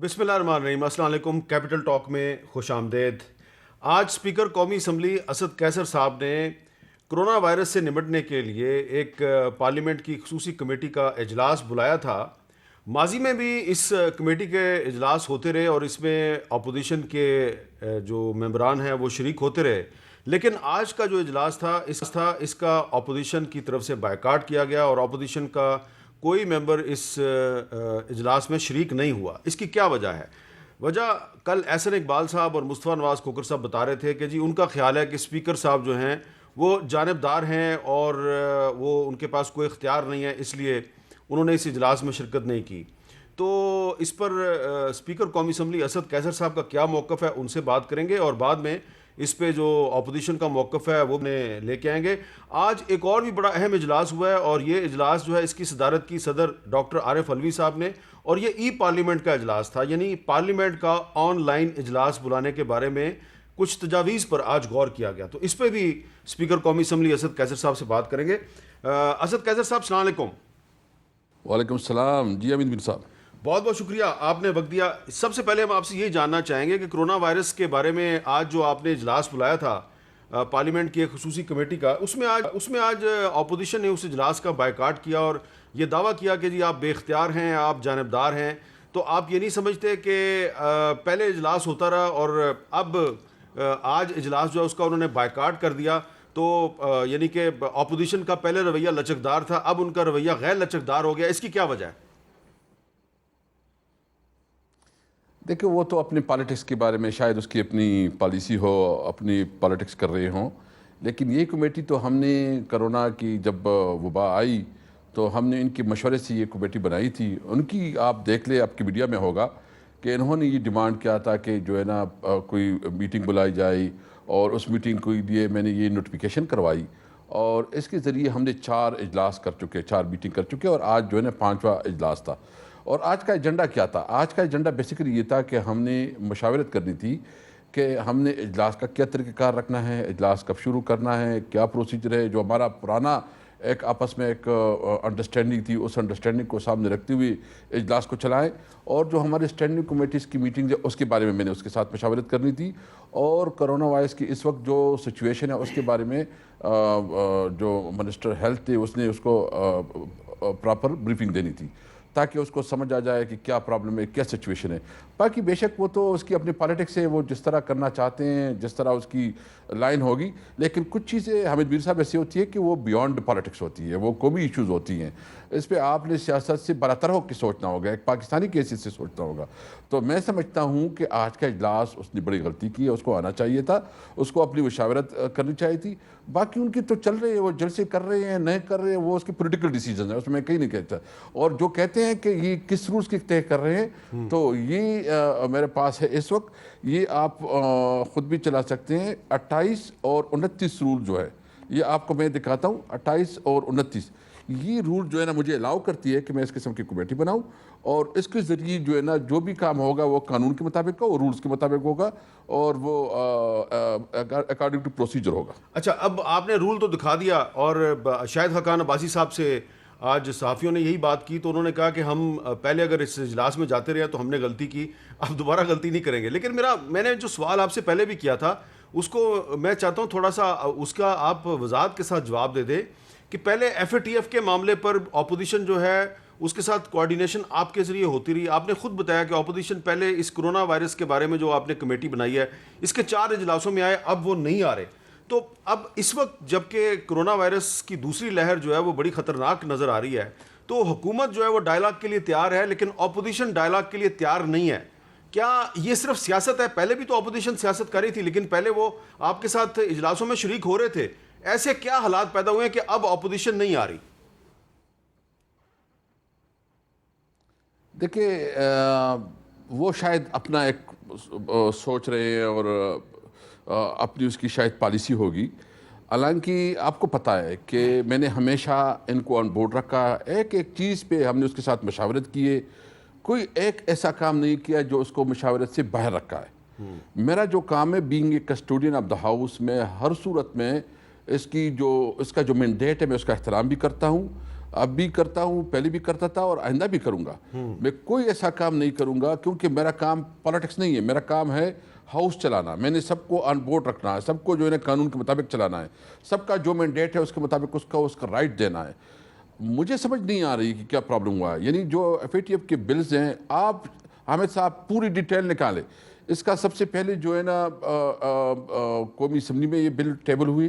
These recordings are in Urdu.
بسم اللہ الرحمن الرحیم۔ السلام علیکم۔ کیپٹل ٹاک میں خوش آمدید۔ آج اسپیکر قومی اسمبلی اسد قیصر صاحب نے کرونا وائرس سے نمٹنے کے لیے ایک پارلیمنٹ کی خصوصی کمیٹی کا اجلاس بلایا تھا۔ ماضی میں بھی اس کمیٹی کے اجلاس ہوتے رہے اور اس میں اپوزیشن کے جو ممبران ہیں وہ شریک ہوتے رہے، لیکن آج کا جو اجلاس تھا اس کا اپوزیشن کی طرف سے بائیکاٹ کیا گیا اور اپوزیشن کا کوئی ممبر اس اجلاس میں شریک نہیں ہوا۔ اس کی کیا وجہ ہے؟ وجہ کل احسن اقبال صاحب اور مصطفیٰ نواز کھوکھر صاحب بتا رہے تھے کہ جی ان کا خیال ہے کہ اسپیکر صاحب جو ہیں وہ جانبدار ہیں اور وہ ان کے پاس کوئی اختیار نہیں ہے، اس لیے انہوں نے اس اجلاس میں شرکت نہیں کی۔ تو اس پر اسپیکر قومی اسمبلی اسد قیصر صاحب کا کیا موقف ہے ان سے بات کریں گے، اور بعد میں اس پہ جو اپوزیشن کا موقف ہے وہ لے کے آئیں گے۔ آج ایک اور بھی بڑا اہم اجلاس ہوا ہے اور یہ اجلاس جو ہے اس کی صدارت کی صدر ڈاکٹر عارف علوی صاحب نے، اور یہ ای پارلیمنٹ کا اجلاس تھا، یعنی پارلیمنٹ کا آن لائن اجلاس بلانے کے بارے میں کچھ تجاویز پر آج غور کیا گیا۔ تو اس پہ بھی اسپیکر قومی اسمبلی اسد قیصر صاحب سے بات کریں گے۔ اسد قیصر صاحب السلام علیکم۔ وعلیکم السلام جی امین بن صاحب، بہت بہت شکریہ آپ نے وقت دیا۔ سب سے پہلے ہم آپ سے یہ جاننا چاہیں گے کہ کرونا وائرس کے بارے میں آج جو آپ نے اجلاس بلایا تھا پارلیمنٹ کی ایک خصوصی کمیٹی کا، اس میں آج اپوزیشن نے اس اجلاس کا بائیکاٹ کیا اور یہ دعویٰ کیا کہ جی آپ بے اختیار ہیں، آپ جانبدار ہیں۔ تو آپ یہ نہیں سمجھتے کہ پہلے اجلاس ہوتا رہا اور اب آج اجلاس جو ہے اس کا انہوں نے بائیکاٹ کر دیا، تو یعنی کہ اپوزیشن کا پہلے رویہ لچکدار تھا، اب ان کا رویہ غیر لچکدار ہو گیا، اس کی کیا وجہ ہے؟ دیکھیں وہ تو اپنی پالیٹکس کے بارے میں شاید اس کی اپنی پالیسی ہو، اپنی پالیٹکس کر رہے ہوں، لیکن یہ کمیٹی تو ہم نے کرونا کی جب وبا آئی تو ہم نے ان کے مشورے سے یہ کمیٹی بنائی تھی۔ ان کی آپ دیکھ لیں، آپ کی میڈیا میں ہوگا کہ انہوں نے یہ ڈیمانڈ کیا تھا کہ جو ہے نا کوئی میٹنگ بلائی جائے، اور اس میٹنگ کے لیے میں نے یہ نوٹیفیکیشن کروائی، اور اس کے ذریعے ہم نے 4 اجلاس کر چکے، 4 میٹنگ کر چکے، اور آج جو ہے نا 5واں اجلاس تھا۔ اور آج کا ایجنڈا کیا تھا؟ آج کا ایجنڈا بیسیکلی یہ تھا کہ ہم نے مشاورت کرنی تھی کہ ہم نے اجلاس کا کیا طریقہ کار رکھنا ہے، اجلاس کب شروع کرنا ہے، کیا پروسیجر ہے، جو ہمارا پرانا ایک آپس میں ایک انڈرسٹینڈنگ تھی، اس انڈرسٹینڈنگ کو سامنے رکھتے ہوئے اجلاس کو چلائیں، اور جو ہمارے اسٹینڈنگ کمیٹیز کی میٹنگ ہے اس کے بارے میں نے اس کے ساتھ مشاورت کرنی تھی، اور کرونا وائرس کی اس وقت جو سچویشن ہے اس کے بارے میں جو منسٹر ہیلتھ تھے اس نے اس کو پراپر بریفنگ دینی تھی تاکہ اس کو سمجھ آ جائے کہ کیا پرابلم ہے، کیا سچویشن ہے۔ باقی بے شک وہ تو اس کی اپنی پالیٹکس ہے، وہ جس طرح کرنا چاہتے ہیں، جس طرح اس کی لائن ہوگی، لیکن کچھ چیزیں حامد میر صاحب ایسی ہوتی ہے کہ وہ بیونڈ پالیٹکس ہوتی ہے، وہ قومی ایشوز ہوتی ہیں، اس پہ آپ نے سیاست سے براتر ہو کے سوچنا ہوگا، ایک پاکستانی کی حیثیت سے سوچنا ہوگا۔ تو میں سمجھتا ہوں کہ آج کا اجلاس اس نے بڑی غلطی کی ہے، اس کو آنا چاہیے تھا، اس کو اپنی مشاورت کرنی چاہیے تھی۔ باقی ان کی تو چل رہے ہیں، وہ جلسے کر رہے ہیں، نہیں کر رہے ہیں، وہ اس کی پولیٹیکل ڈیسیجن ہے، اس میں کہیں نہیں کہتا۔ اور جو کہتے ہیں کہ یہ کس رولز کی طے کر رہے ہیں، تو یہ میرے پاس ہے اس وقت، یہ آپ خود بھی چلا سکتے ہیں۔ 28 اور 29 رول جو ہے یہ آپ کو میں دکھاتا ہوں۔ 28 اور 29 یہ رول جو ہے نا مجھے الاؤ کرتی ہے کہ میں اس قسم کی کمیٹی بناؤں، اور اس کے ذریعے جو ہے نا جو بھی کام ہوگا وہ قانون کے مطابق ہوگا، رولز کے مطابق ہوگا، اور وہ اکارڈنگ ٹو پروسیجر ہوگا۔ اچھا، اب آپ نے رول تو دکھا دیا، اور شاہد خاقان عباسی صاحب سے آج صحافیوں نے یہی بات کی، تو انہوں نے کہا کہ ہم پہلے اگر اس اجلاس میں جاتے رہے تو ہم نے غلطی کی، اب دوبارہ غلطی نہیں کریں گے۔ لیکن میں نے جو سوال آپ سے پہلے بھی کیا تھا اس کو میں چاہتا ہوں تھوڑا سا اس کا آپ وضاحت کے ساتھ جواب دے دیں کہ پہلے ایف اے ٹی ایف کے معاملے پر اپوزیشن جو ہے اس کے ساتھ کوارڈینیشن آپ کے ذریعے ہوتی رہی۔ آپ نے خود بتایا کہ اپوزیشن پہلے اس کرونا وائرس کے بارے میں جو آپ نے کمیٹی بنائی ہے اس کے 4 اجلاسوں میں آئے، اب وہ نہیں آ رہے۔ تو اب اس وقت جب کہ کرونا وائرس کی دوسری لہر جو ہے وہ بڑی خطرناک نظر آ رہی ہے، تو حکومت جو ہے وہ ڈائلاگ کے لیے تیار ہے لیکن اپوزیشن ڈائلاگ کے لیے تیار نہیں ہے۔ کیا یہ صرف سیاست ہے؟ پہلے بھی تو اپوزیشن سیاست کر رہی تھی، لیکن پہلے وہ آپ کے ساتھ اجلاسوں میں شریک ہو رہے تھے۔ ایسے کیا حالات پیدا ہوئے ہیں کہ اب اپوزیشن نہیں آ رہی؟ دیکھیں وہ شاید اپنا ایک سوچ رہے ہیں اور اپنی اس کی شاید پالیسی ہوگی، حالانکہ آپ کو پتہ ہے کہ میں نے ہمیشہ ان کو آن بورڈ رکھا، ایک چیز پہ ہم نے اس کے ساتھ مشاورت کی ہے، کوئی ایک ایسا کام نہیں کیا جو اس کو مشاورت سے باہر رکھا ہے۔ میرا جو کام ہے being a custodian of the house, میں ہر صورت میں اس کا جو مینڈیٹ ہے میں اس کا احترام بھی کرتا ہوں، اب بھی کرتا ہوں, پہلے بھی کرتا تھا اور آئندہ بھی کروں گا. میں کوئی ایسا کام نہیں کروں گا کیونکہ میرا کام پالیٹکس نہیں ہے, میرا کام ہے ہاؤس چلانا. میں نے سب کو آن بورڈ رکھنا ہے, سب کو جو ہے نا قانون کے مطابق چلانا ہے, سب کا جو مینڈیٹ ہے اس کے مطابق اس کا رائٹ دینا ہے. مجھے سمجھ نہیں آ رہی کہ کیا پرابلم ہوا ہے. یعنی جو FATF کے بلز ہیں, آپ حامد صاحب پوری ڈیٹیل نکالیں. اس کا سب سے پہلے جو ہے نا قومی اسمبلی میں یہ بل ٹیبل ہوئی,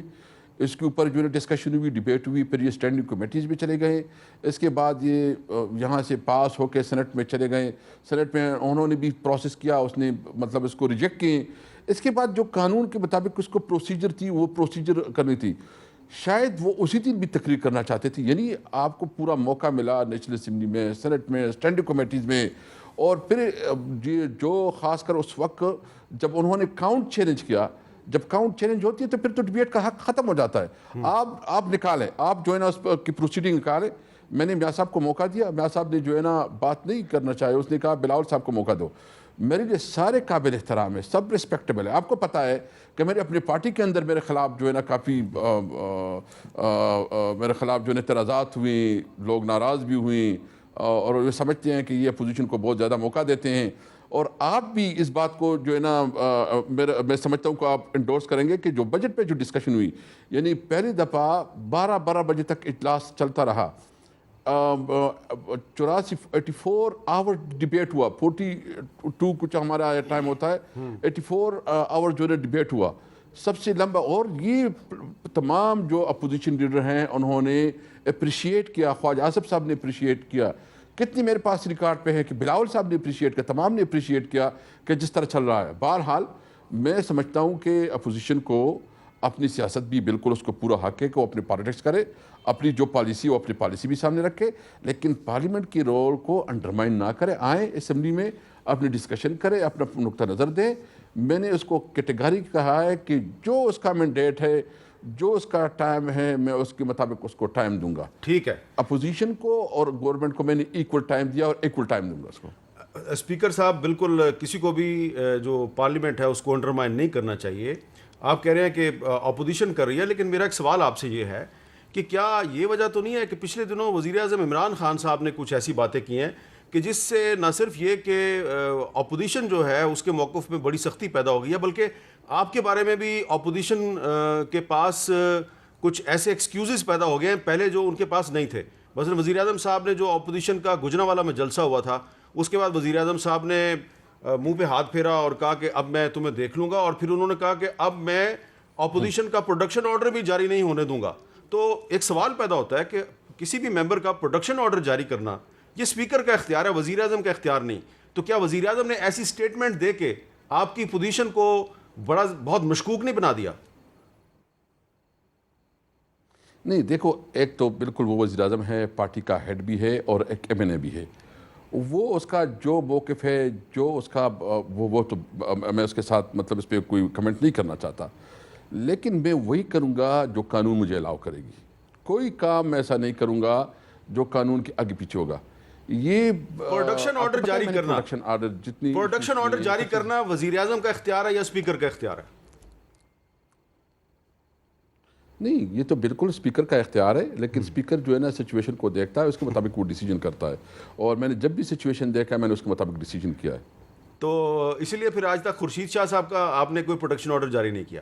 اس کے اوپر جو ہے ڈسکشن ہوئی, ڈیبیٹ ہوئی, پھر یہ اسٹینڈنگ کمیٹیز میں چلے گئے. اس کے بعد یہ یہاں سے پاس ہو کے سینٹ میں چلے گئے. سینٹ میں انہوں نے بھی پروسیس کیا, اس نے مطلب اس کو ریجیکٹ کیے. اس کے بعد جو قانون کے مطابق اس کو پروسیجر تھی وہ پروسیجر کرنی تھی. شاید وہ اسی دن بھی تقریر کرنا چاہتے تھے. یعنی آپ کو پورا موقع ملا نیشنل اسمبلی میں, سینٹ میں, اسٹینڈنگ کمیٹیز میں, اور پھر جو خاص کر اس وقت جب انہوں نے کاؤنٹ چیلنج کیا, جب کاؤنٹ چیلنج ہوتی ہے تو پھر تو ڈیبیٹ کا حق ختم ہو جاتا ہے. آپ نکالیں, آپ جو ہے نا اس کی پروسیڈنگ نکالیں. میں نے میاں صاحب کو موقع دیا, میاں صاحب نے جو ہے نا بات نہیں کرنا چاہے, اس نے کہا بلاول صاحب کو موقع دو. میرے لیے سارے قابل احترام ہے, سب رسپیکٹیبل ہے. آپ کو پتہ ہے کہ میرے اپنی پارٹی کے اندر میرے خلاف جو ہے نا کافی میرے خلاف جو ہے نا اعتراضات ہوئیں, لوگ ناراض بھی ہوئیں, اور وہ سمجھتے ہیں کہ یہ اپوزیشن کو بہت زیادہ موقع دیتے ہیں. اور آپ بھی اس بات کو جو ہے نا میں سمجھتا ہوں کہ آپ انڈورس کریں گے کہ جو بجٹ پہ جو ڈسکشن ہوئی, یعنی پہلی دفعہ 12 بجے تک اجلاس چلتا رہا. 84 آور ڈیبیٹ ہوا, 42 کچھ ہمارا ٹائم ہوتا ہے, 84 آور جو ہے ڈیبیٹ ہوا, سب سے لمبا. اور یہ تمام جو اپوزیشن لیڈر ہیں انہوں نے اپریشیٹ کیا, خواجہ آصف صاحب نے اپریشیٹ کیا, کتنی میرے پاس ریکارڈ پہ ہے کہ بلاول صاحب نے اپریشیٹ کیا, تمام نے اپریشیٹ کیا کہ جس طرح چل رہا ہے. بہرحال میں سمجھتا ہوں کہ اپوزیشن کو اپنی سیاست بھی بالکل اس کو پورا حق ہے کہ وہ اپنے پالیٹکس کرے, اپنی جو پالیسی وہ اپنی پالیسی بھی سامنے رکھے, لیکن پارلیمنٹ کی رول کو انڈرمائن نہ کرے. آئیں اسمبلی میں اپنی ڈسکشن کرے, اپنا نقطہ نظر دیں. میں نے اس کو کیٹیگری کہا ہے کہ جو اس کا مینڈیٹ ہے, جو اس کا ٹائم ہے, میں اس کے مطابق اس کو ٹائم دوں گا. ٹھیک ہے, اپوزیشن کو اور گورنمنٹ کو میں نے ایکول ٹائم دیا اور ایکول ٹائم دوں گا اس کو. اسپیکر صاحب بالکل کسی کو بھی جو پارلیمنٹ ہے اس کو انڈرمائن نہیں کرنا چاہیے. آپ کہہ رہے ہیں کہ اپوزیشن کر رہی ہے, لیکن میرا ایک سوال آپ سے یہ ہے کہ کیا یہ وجہ تو نہیں ہے کہ پچھلے دنوں وزیر اعظم عمران خان صاحب نے کچھ ایسی باتیں کی ہیں کہ جس سے نہ صرف یہ کہ اپوزیشن جو ہے اس کے موقف میں بڑی سختی پیدا ہو گئی ہے, بلکہ آپ کے بارے میں بھی اپوزیشن کے پاس کچھ ایسے ایکسکیوزز پیدا ہو گئے ہیں پہلے جو ان کے پاس نہیں تھے. مثلا وزیر اعظم صاحب نے جو اپوزیشن کا گجرانوالہ میں جلسہ ہوا تھا, اس کے بعد وزیر اعظم صاحب نے منہ پہ ہاتھ پھیرا اور کہا کہ اب میں تمہیں دیکھ لوں گا, اور پھر انہوں نے کہا کہ اب میں اپوزیشن کا پروڈکشن آرڈر بھی جاری نہیں ہونے دوں گا. تو ایک سوال پیدا ہوتا ہے کہ کسی بھی ممبر کا پروڈکشن آرڈر جاری کرنا یہ اسپیکر کا اختیار ہے, وزیر اعظم کا اختیار نہیں. تو کیا وزیر اعظم نے ایسی اسٹیٹمنٹ دے کے آپ کی پوزیشن کو بہت مشکوک نہیں بنا دیا؟ نہیں دیکھو, ایک تو بالکل وہ وزیر اعظم ہے, پارٹی کا ہیڈ بھی ہے اور ایک MNA بھی ہے. وہ اس کا جو موقف ہے, جو اس کا وہ تو میں اس کے ساتھ مطلب اس پہ کوئی کمنٹ نہیں کرنا چاہتا, لیکن میں وہی کروں گا جو قانون مجھے الاؤ کرے گی. کوئی کام میں ایسا نہیں کروں گا جو قانون کے آگے پیچھے ہوگا. یہ پروڈکشن آرڈر جاری کرنا, پروڈکشن آرڈر جاری کرنا وزیر اعظم کا اختیار ہے یا اسپیکر کا اختیار ہے؟ نہیں, یہ تو بالکل اسپیکر کا اختیار ہے, لیکن اسپیکر جو ہے نا سچویشن کو دیکھتا ہے, اس کے مطابق وہ ڈیسیجن کرتا ہے, اور میں نے جب بھی سچویشن دیکھا میں نے اس کے مطابق ڈیسیجن کیا ہے. تو اسی لیے پھر آج تک خورشید شاہ صاحب کا آپ نے کوئی پروڈکشن آرڈر جاری نہیں کیا؟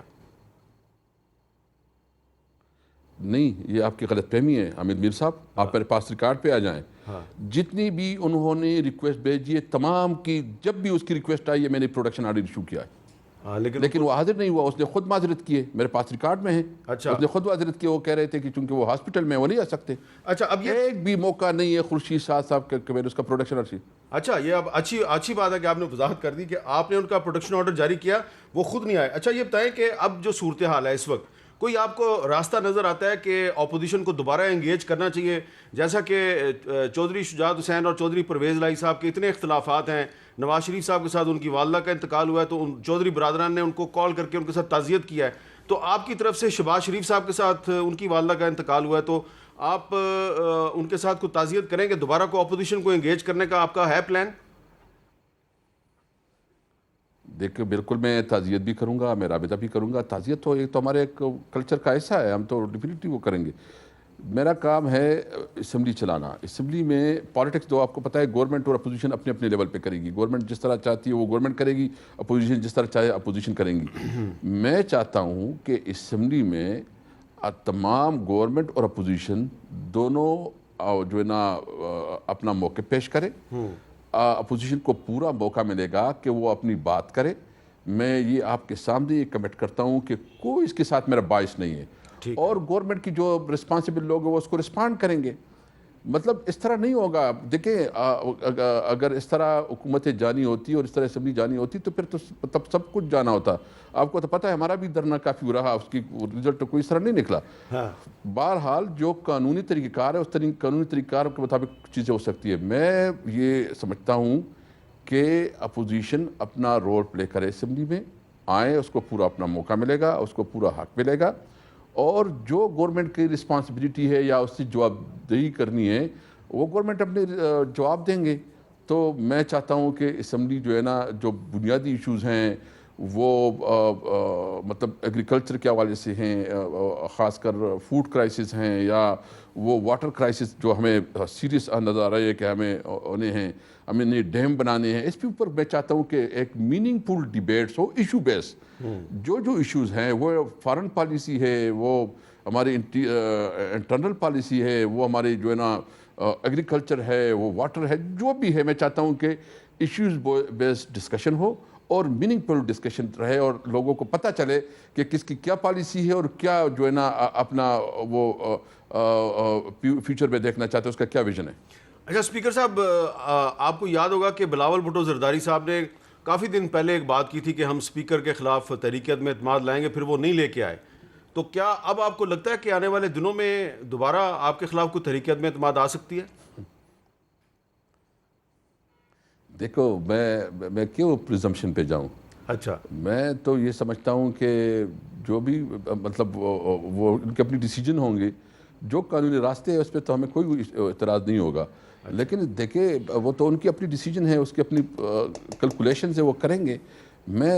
نہیں, یہ آپ کی غلط فہمی ہے حامد میر صاحب. آپ میرے پاس ریکارڈ پہ آ جائیں, جتنی بھی انہوں نے ریکویسٹ بھیجی ہے تمام کی, جب بھی اس کی ریکویسٹ آئی ہے میں نے پروڈکشن آرڈر ایشو کیا ہے. لیکن وہ حاضر نہیں ہوا, اس نے خود معذرت کی ہے, میرے پاس ریکارڈ میں ہے. اچھا, اس نے خود معذرت کی, وہ کہہ رہے تھے کہ چونکہ وہ ہاسپٹل میں وہ نہیں آ سکتے. اچھا, اب یہ ایک بھی موقع نہیں ہے خورشید شاہ صاحب کہ میں نے اس کا پروڈکشن آرڈر. اچھا, یہ اب اچھی بات ہے کہ آپ نے وضاحت کر دی کہ آپ نے ان کا پروڈکشن آرڈر جاری کیا, وہ خود نہیں آئے. اچھا, یہ بتائیں کہ اب جو صورتحال ہے اس وقت, کوئی آپ کو راستہ نظر آتا ہے کہ اپوزیشن کو دوبارہ انگیج کرنا چاہیے؟ جیسا کہ چودھری شجاعت حسین اور چودھری پرویز الہی صاحب کے اتنے اختلافات ہیں, نواز شریف صاحب کے ساتھ ان کی والدہ کا انتقال ہوا ہے تو چودھری برادران نے ان کو کال کر کے ان کے ساتھ تعزیت کیا ہے, تو آپ کی طرف سے شہباز شریف صاحب کے ساتھ ان کی والدہ کا انتقال ہوا ہے, تو آپ ان کے ساتھ کوئی تعزیت کریں گے؟ دوبارہ کو اپوزیشن کو انگیج کرنے کا آپ کا ہے پلان؟ دیکھیں, بالکل میں تعزیت بھی کروں گا, میں رابطہ بھی کروں گا. تعزیت تو ایک تو ہمارے ایک کلچر کا حصہ ہے, ہم تو ڈیفینیٹلی وہ کریں گے. میرا کام ہے اسمبلی چلانا. اسمبلی میں پالیٹکس تو آپ کو پتہ ہے گورنمنٹ اور اپوزیشن اپنے اپنے لیول پہ کرے گی. گورنمنٹ جس طرح چاہتی ہے وہ گورنمنٹ کرے گی, اپوزیشن جس طرح چاہے اپوزیشن کریں گی. میں چاہتا ہوں کہ اسمبلی میں تمام گورنمنٹ اور اپوزیشن دونوں جو ہے نا اپنا موقع پیش کرے. اپوزیشن کو پورا موقع ملے گا کہ وہ اپنی بات کرے. میں یہ آپ کے سامنے یہ کمٹ کرتا ہوں کہ کوئی اس کے ساتھ میرا باعث نہیں ہے, اور گورنمنٹ کی جو رسپانسبل لوگ ہیں وہ اس کو رسپانڈ کریں گے. مطلب اس طرح نہیں ہوگا. دیکھیں اگر اس طرح حکومتیں جانی ہوتی اور اس طرح اسمبلی جانی ہوتی تو پھر تو تب سب کچھ جانا ہوتا. آپ کو تو پتہ ہے ہمارا بھی دھرنا کافی رہا, اس کی رزلٹ کوئی اس طرح نہیں نکلا. بہرحال جو قانونی طریقہ کار ہے اس قانونی طریقہ کار کے مطابق چیزیں ہو سکتی ہے. میں یہ سمجھتا ہوں کہ اپوزیشن اپنا رول پلے کرے, اسمبلی میں آئیں, اس کو پورا اپنا موقع ملے گا, اس کو پورا حق ملے گا, اور جو گورنمنٹ کی رسپانسبلٹی ہے یا اس سے جواب دہی کرنی ہے وہ گورنمنٹ اپنے جواب دیں گے. تو میں چاہتا ہوں کہ اسمبلی جو ہے نا جو بنیادی ایشوز ہیں وہ مطلب ایگریکلچر کے حوالے سے ہیں, خاص کر فوڈ کرائسس ہیں, یا وہ واٹر کرائسس جو ہمیں سیریس نظر آ رہی ہے کہ ہمیں ہیں, ہمیں نئے ڈیم بنانے ہیں, اس کے اوپر میں چاہتا ہوں کہ ایک میننگ فل ڈیبیٹس ہو, ایشو بیس. جو ایشوز ہیں وہ فارن پالیسی ہے, وہ ہماری انٹرنل پالیسی ہے, وہ ہمارے جو ہے نا ایگریکلچر ہے, وہ واٹر ہے, جو بھی ہے, میں چاہتا ہوں کہ ایشوز بیس ڈسکشن ہو اور میننگ فل ڈسکشن رہے, اور لوگوں کو پتہ چلے کہ کس کی کیا پالیسی ہے اور کیا جو ہے نا اپنا وہ فیوچر میں دیکھنا چاہتے ہیں, اس کا کیا ویژن ہے. اچھا اسپیکر صاحب, آپ کو یاد ہوگا کہ بلاول بھٹو زرداری صاحب نے کافی دن پہلے ایک بات کی تھی کہ ہم اسپیکر کے خلاف تحریک عدم اعتماد لائیں گے, پھر وہ نہیں لے کے آئے. تو کیا اب آپ کو لگتا ہے کہ آنے والے دنوں میں دوبارہ آپ کے خلاف کوئی تحریک عدم اعتماد آ سکتی ہے؟ دیکھو میں کیوں پریزمپشن پہ جاؤں. اچھا, میں تو یہ سمجھتا ہوں کہ جو بھی مطلب وہ ان کے اپنی ڈیسیجن ہوں گے, جو قانونی راستے ہیں اس پہ تو ہمیں کوئی اعتراض نہیں ہوگا. لیکن دیکھیں وہ تو ان کی اپنی ڈیسیجن ہے, اس کی اپنی کیلکولیشنز ہیں, وہ کریں گے. میں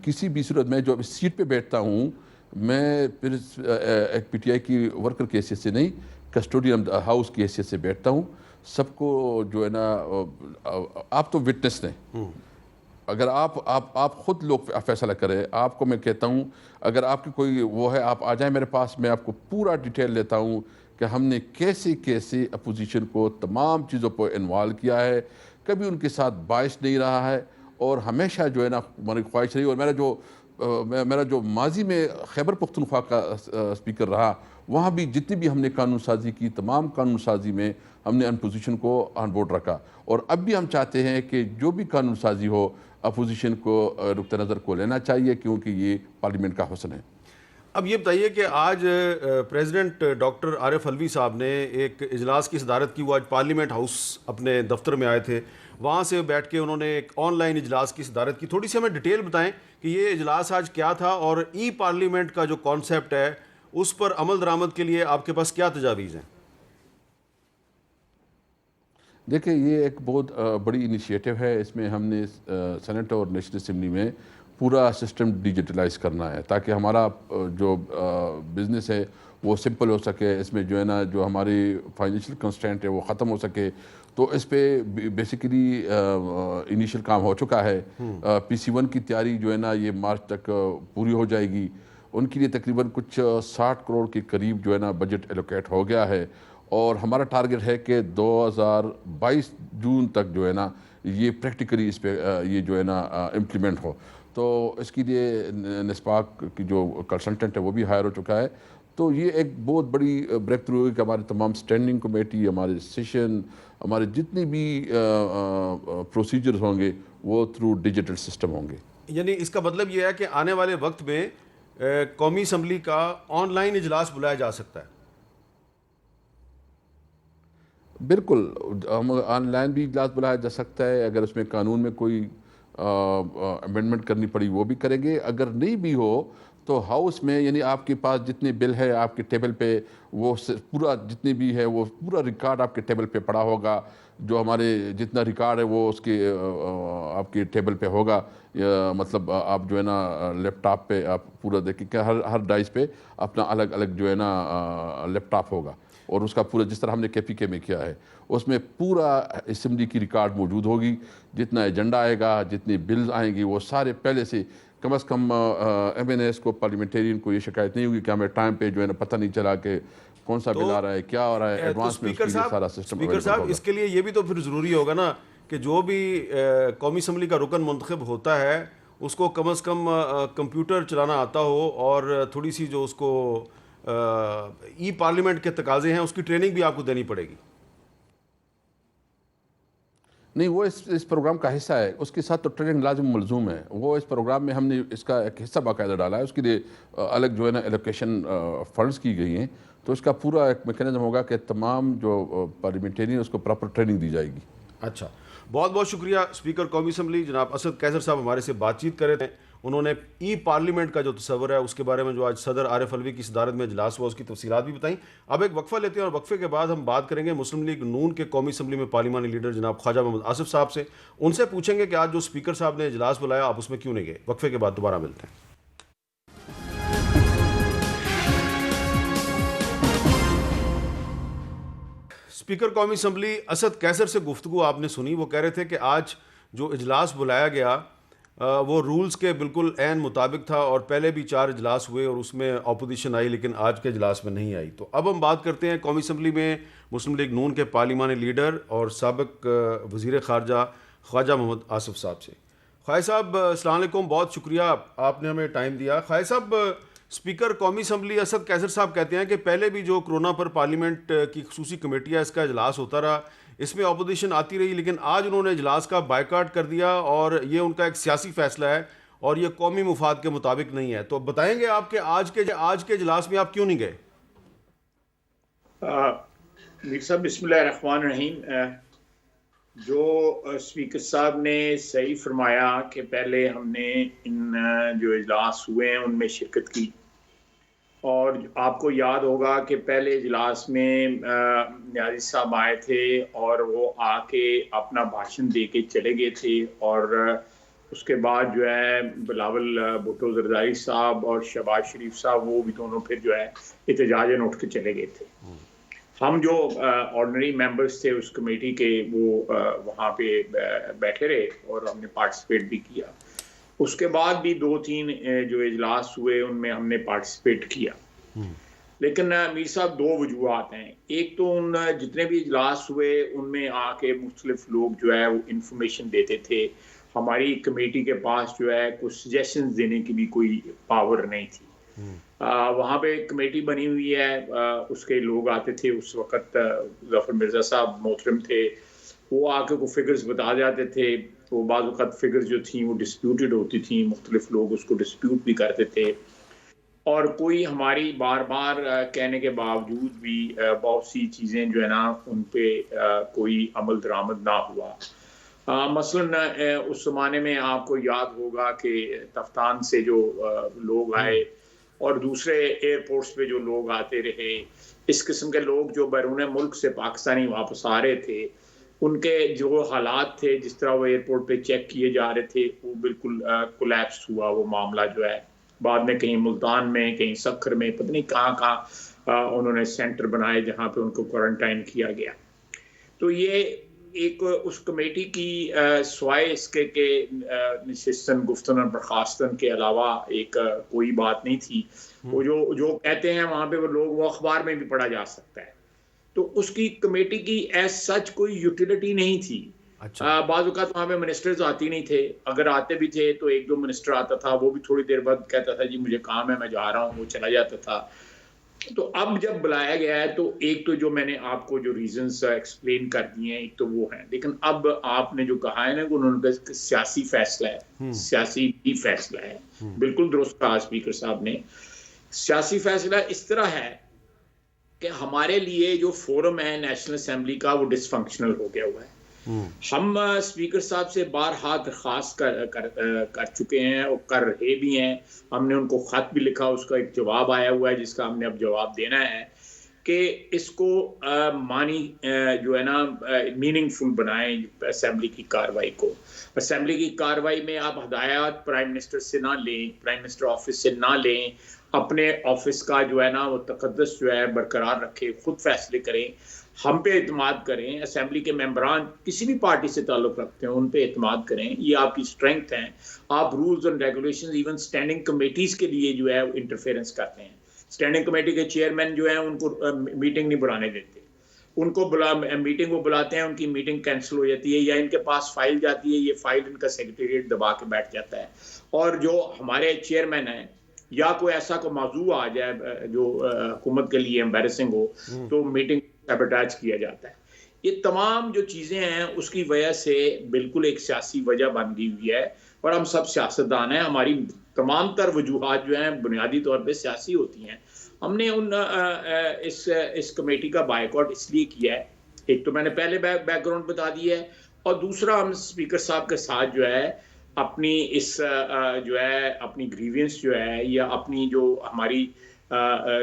کسی بھی صورت میں جو اب سیٹ پہ بیٹھتا ہوں, میں پھر ایک پی ٹی آئی کی ورکر کی حیثیت سے نہیں, کسٹوڈین ہاؤس کی حیثیت سے بیٹھتا ہوں. سب کو جو ہے نا آپ تو وٹنس ہیں, اگر آپ خود لوگ فیصلہ کریں. آپ کو میں کہتا ہوں اگر آپ کی کوئی وہ ہے آپ آ جائیں میرے پاس, میں آپ کو پورا ڈیٹیل لیتا ہوں کہ ہم نے کیسے اپوزیشن کو تمام چیزوں پر انوالو کیا ہے, کبھی ان کے ساتھ باعث نہیں رہا ہے, اور ہمیشہ جو ہے نا ہماری خواہش رہی. اور میرا جو ماضی میں خیبر پختونخوا کا اسپیکر رہا, وہاں بھی جتنی بھی ہم نے قانون سازی کی, تمام قانون سازی میں ہم نے اپوزیشن کو آن بورڈ رکھا. اور اب بھی ہم چاہتے ہیں کہ جو بھی قانون سازی ہو اپوزیشن کو نقطہ نظر کو لینا چاہیے, کیونکہ یہ پارلیمنٹ کا حسن ہے. اب یہ بتائیے کہ آج پریزیڈنٹ ڈاکٹر عارف علوی صاحب نے ایک اجلاس کی صدارت کی. وہ آج پارلیمنٹ ہاؤس اپنے دفتر میں آئے تھے, وہاں سے بیٹھ کے انہوں نے ایک آن لائن اجلاس کی صدارت کی. تھوڑی سی ہمیں ڈیٹیل بتائیں کہ یہ اجلاس آج کیا تھا, اور ای پارلیمنٹ کا جو کانسیپٹ ہے اس پر عمل درآمد کے لیے آپ کے پاس کیا تجاویز ہیں؟ دیکھیں یہ ایک بہت بڑی انیشیٹو ہے. اس میں ہم نے سینٹ اور نیشنل اسمبلی میں پورا سسٹم ڈیجیٹلائز کرنا ہے, تاکہ ہمارا جو بزنس ہے وہ سمپل ہو سکے. اس میں جو ہے نا جو ہماری فائنینشیل کنسٹرینٹ ہے وہ ختم ہو سکے. تو اس پہ بیسیکلی انیشیل کام ہو چکا ہے. پی سی 1 کی تیاری جو ہے نا یہ مارچ تک پوری ہو جائے گی. ان کے لیے تقریباً کچھ 60 کروڑ کے قریب جو ہے نا بجٹ ایلوکیٹ ہو گیا ہے, اور ہمارا ٹارگٹ ہے کہ 2022 جون تک جو ہے نا یہ پریکٹیکلی اس پہ یہ جو ہے نا امپلیمنٹ ہو. تو اس کے لیے نسپاک کی جو کنسلٹنٹ ہے وہ بھی ہائر ہو چکا ہے. تو یہ ایک بہت بڑی بریک تھرو ہے کہ ہمارے تمام اسٹینڈنگ کمیٹی, ہمارے سیشن, ہمارے جتنے بھی پروسیجرز ہوں گے وہ تھرو ڈیجیٹل سسٹم ہوں گے. یعنی اس کا مطلب یہ ہے کہ آنے والے وقت میں قومی اسمبلی کا آن لائن اجلاس بلایا جا سکتا ہے؟ بالکل, ہم آن لائن بھی اجلاس بلایا جا سکتا ہے. اگر اس میں قانون میں کوئی امینڈمنٹ کرنی پڑی وہ بھی کریں گے. اگر نہیں بھی ہو تو ہاؤس میں, یعنی آپ کے پاس جتنے بل ہے آپ کے ٹیبل پہ, وہ پورا جتنے بھی ہے وہ پورا ریکارڈ آپ کے ٹیبل پہ پڑا ہوگا. جو ہمارے جتنا ریکارڈ ہے وہ اس کے آپ کے ٹیبل پہ ہوگا. مطلب آپ جو ہے نا لیپ ٹاپ پہ آپ پورا دیکھیں کہ ہر ڈائس پہ اپنا الگ الگ جو ہے نا لیپ ٹاپ ہوگا. اور اس کا پورا جس طرح ہم نے KPK میں کیا ہے اس میں پورا اسمبلی کی ریکارڈ موجود ہوگی، جتنا ایجنڈا آئے گا، جتنی بلز آئیں گی وہ سارے پہلے سے کم از کم MNAs کو پارلیمنٹیرین کو یہ شکایت نہیں ہوگی کہ ہمیں ٹائم پہ جو ہے نا پتہ نہیں چلا کہ کون سا بل آ رہا ہے، کیا ہو رہا ہے، ایڈوانس میں اس کے لیے سارا سسٹم اسپیکر صاحب اس کے لیے یہ بھی تو پھر ضروری ہوگا نا کہ جو بھی قومی اسمبلی کا رکن منتخب ہوتا ہے اس کو کم از کم کمپیوٹر چلانا آتا ہو اور تھوڑی سی جو اس کو ای پارلیمنٹ کے تقاضے ہیں اس کی ٹریننگ بھی آپ کو دینی پڑے گی. نہیں، وہ اس پروگرام کا حصہ ہے، اس کے ساتھ تو ٹریننگ لازم ملزوم ہے. وہ اس پروگرام میں ہم نے اس کا ایک حصہ باقاعدہ ڈالا ہے، اس کے لیے الگ جو ہے نا ایلوکیشن فنڈز کی گئی ہیں، تو اس کا پورا ایک میکینزم ہوگا کہ تمام جو پارلیمنٹیرین اس کو پراپر ٹریننگ دی جائے گی. اچھا، بہت بہت شکریہ اسپیکر قومی اسمبلی جناب اسد قیصر صاحب ہمارے سے بات چیت کر رہے تھے. انہوں نے ای پارلیمنٹ کا جو تصور ہے اس کے بارے میں جو آج صدر عارف علوی کی صدارت میں اجلاس ہوا اس کی تفصیلات بھی بتائیں. اب ایک وقفہ لیتے ہیں اور وقفے کے بعد ہم بات کریں گے مسلم لیگ نون کے قومی اسمبلی میں پارلیمانی لیڈر جناب خواجہ محمد آصف صاحب سے. ان سے پوچھیں گے کہ آج جو اسپیکر صاحب نے اجلاس بلایا آپ اس میں کیوں نہیں گئے. وقفے کے بعد دوبارہ ملتے ہیں. اسپیکر قومی اسمبلی اسد قیصر سے گفتگو آپ نے سنی. وہ کہہ رہے تھے کہ آج جو اجلاس بلایا گیا وہ رولز کے بالکل عین مطابق تھا اور پہلے بھی 4 اجلاس ہوئے اور اس میں اپوزیشن آئی لیکن آج کے اجلاس میں نہیں آئی. تو اب ہم بات کرتے ہیں قومی اسمبلی میں مسلم لیگ نون کے پارلیمانی لیڈر اور سابق وزیر خارجہ خواجہ محمد آصف صاحب سے. خواجہ صاحب السلام علیکم، بہت شکریہ آپ نے ہمیں ٹائم دیا. خواجہ صاحب، اسپیکر قومی اسمبلی اسد قیصر صاحب کہتے ہیں کہ پہلے بھی جو کرونا پر پارلیمنٹ کی خصوصی کمیٹی ہے اس کا اجلاس ہوتا رہا، اس میں اپوزیشن آتی رہی، لیکن آج انہوں نے اجلاس کا بائیکاٹ کر دیا اور یہ ان کا ایک سیاسی فیصلہ ہے اور یہ قومی مفاد کے مطابق نہیں ہے. تو بتائیں گے آپ کہ آج کے اجلاس میں آپ کیوں نہیں گئے؟ میر صاحب بسم اللہ الرحمن الرحیم. جو اسپیکر صاحب نے صحیح فرمایا کہ پہلے ہم نے ان جو اجلاس ہوئے ہیں ان میں شرکت کی، اور آپ کو یاد ہوگا کہ پہلے اجلاس میں نیازی صاحب آئے تھے اور وہ آ کے اپنا بھاشن دے کے چلے گئے تھے، اور اس کے بعد جو ہے بلاول بھٹو زرداری صاحب اور شہباز شریف صاحب وہ بھی دونوں پھر جو ہے احتجاجاً اٹھ کے چلے گئے تھے. ہم جو آرڈنری ممبرز تھے اس کمیٹی کے وہ وہاں پہ بیٹھے رہے اور ہم نے پارٹیسپیٹ بھی کیا. اس کے بعد بھی 2-3 جو اجلاس ہوئے ان میں ہم نے پارٹیسپیٹ کیا. لیکن میر صاحب 2 وجوہات ہیں. ایک تو ان جتنے بھی اجلاس ہوئے ان میں آ کے مختلف لوگ جو ہے وہ انفارمیشن دیتے تھے. ہماری کمیٹی کے پاس جو ہے کچھ سجیشنز دینے کی بھی کوئی پاور نہیں تھی. وہاں پہ کمیٹی بنی ہوئی ہے، اس کے لوگ آتے تھے. اس وقت ظفر مرزا صاحب محترم تھے، وہ آ کے کو فگرز بتا جاتے تھے. وہ بعض اوقات فگرز جو تھیں وہ ڈسپیوٹڈ ہوتی تھیں، مختلف لوگ اس کو ڈسپیوٹ بھی کرتے تھے، اور کوئی ہماری بار بار کہنے کے باوجود بھی بہت سی چیزیں جو ہے نا ان پہ کوئی عمل درآمد نہ ہوا. مثلاً اس زمانے میں آپ کو یاد ہوگا کہ تفتان سے جو لوگ آئے اور دوسرے ایئرپورٹس پہ جو لوگ آتے رہے، اس قسم کے لوگ جو بیرون ملک سے پاکستانی واپس آ رہے تھے، ان کے جو حالات تھے، جس طرح وہ ایئرپورٹ پہ چیک کیے جا رہے تھے، وہ بالکل کولیپس ہوا وہ معاملہ جو ہے. بعد میں کہیں ملتان میں، کہیں سکھر میں، پتہ نہیں کہاں کہاں انہوں نے سینٹر بنائے جہاں پہ ان کو کوارنٹائن کیا گیا. تو یہ ایک اس کمیٹی کی سوائے اس کے کہ نشستن گفتن اور برخاستن کے علاوہ ایک کوئی بات نہیں تھی. وہ جو کہتے ہیں وہاں پہ وہ لوگ وہ اخبار میں بھی پڑھا جا سکتا ہے. تو اس کی کمیٹی کی ایز سچ کوئی یوٹیلیٹی نہیں تھی. بعض اوقات وہاں پہ منسٹرز آتی نہیں تھے، اگر آتے بھی تھے تو 1-2 منسٹر آتا تھا، وہ بھی تھوڑی دیر بعد کہتا تھا جی مجھے کام ہے میں جا رہا ہوں، وہ چلا جاتا تھا. تو اب جب بلایا گیا ہے تو ایک تو جو میں نے آپ کو جو ریزنز ایکسپلین کر دیے ہیں ایک تو وہ ہیں، لیکن اب آپ نے جو کہا ہے نا کہ انہوں نے سیاسی فیصلہ ہے، سیاسی بھی فیصلہ ہے. بالکل درست کہا اسپیکر صاحب نے. سیاسی فیصلہ اس طرح ہے کہ ہمارے لیے جو فورم ہے نیشنل اسمبلی کا وہ ڈس فنکشنل ہو گیا ہوا ہے. ہم اسپیکر صاحب سے بارہا درخواست کر چکے ہیں اور کر رہے بھی ہیں. ہم نے ان کو خط بھی لکھا، اس کا ایک جواب آیا ہوا ہے جس کا ہم نے اب جواب دینا ہے کہ اس کو معنی جو ہے نا میننگ فل بنائیں اسمبلی کی کاروائی کو. اسمبلی کی کاروائی میں آپ ہدایات پرائم منسٹر سے نہ لیں، پرائم منسٹر آفس سے نہ لیں. اپنے آفس کا جو ہے نا وہ تقدس جو ہے برقرار رکھے، خود فیصلے کریں، ہم پہ اعتماد کریں، اسمبلی کے ممبران کسی بھی پارٹی سے تعلق رکھتے ہیں ان پہ اعتماد کریں، یہ آپ کی اسٹرینگتھ ہیں. آپ rules and regulations even standing committees کے لیے جو ہے انٹرفیئرنس کرتے ہیں. اسٹینڈنگ کمیٹی کے چیئرمین جو ہیں ان کو میٹنگ نہیں بلانے دیتے، ان کو میٹنگ وہ بلاتے ہیں، ان کی میٹنگ کینسل ہو جاتی ہے یا ان کے پاس فائل جاتی ہے، یہ فائل ان کا سیکریٹریٹ دبا کے بیٹھ جاتا ہے. اور جو ہمارے چیئرمین ہیں یا کوئی ایسا کوئی موضوع آ جائے جو حکومت کے لیے امبیرسنگ ہو تو میٹنگ سیبوٹیج کیا جاتا ہے. یہ تمام جو چیزیں ہیں اس کی وجہ سے بالکل ایک سیاسی وجہ بن گئی ہوئی ہے، اور ہم سب سیاستدان ہیں، ہماری تمام تر وجوہات جو ہیں بنیادی طور پہ سیاسی ہوتی ہیں. ہم نے اس کمیٹی کا بائیکاٹ اس لیے کیا ہے، ایک تو میں نے پہلے بیک گراؤنڈ بتا دیا ہے، اور دوسرا ہم اسپیکر صاحب کے ساتھ جو ہے اپنی جو ہے اپنی گریوینس جو ہے یا اپنی جو ہماری